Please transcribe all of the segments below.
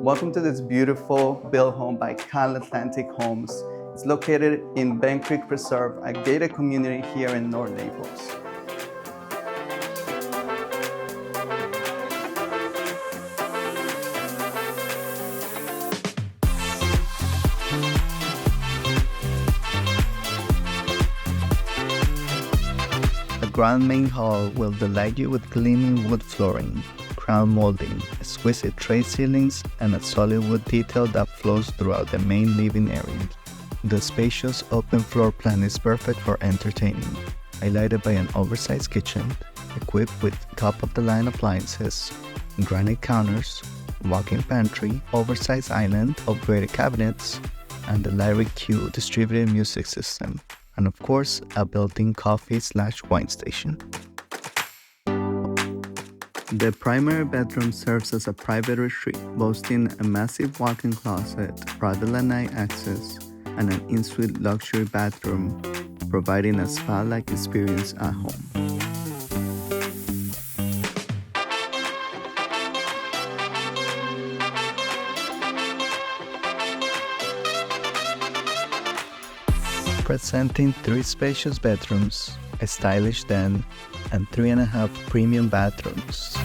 Welcome to this beautiful built home by CalAtlantic Homes. It's located in Bend Creek Preserve, a gated community here in North Naples. The grand main hall will delight you with gleaming wood flooring, crown molding, exquisite tray ceilings, and a solid wood detail that flows throughout the main living area. The spacious open floor plan is perfect for entertaining, highlighted by an oversized kitchen, equipped with top-of-the-line appliances, granite counters, walk-in pantry, oversized island, upgraded cabinets, and the LyriQ distributed music system, and of course, a built-in coffee/wine station. The primary bedroom serves as a private retreat, boasting a massive walk-in closet, private lanai access, and an in-suite luxury bathroom, providing a spa-like experience at home. Presenting 3 spacious bedrooms, a stylish den, and 3.5 premium bathrooms.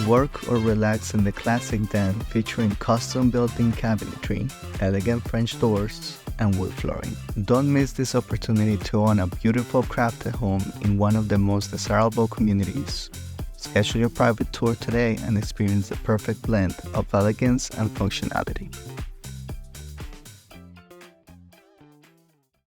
Work or relax in the classic den featuring custom built-in cabinetry, elegant French doors, and wood flooring. Don't miss this opportunity to own a beautiful crafted home in one of the most desirable communities. Schedule your private tour today and experience the perfect blend of elegance and functionality.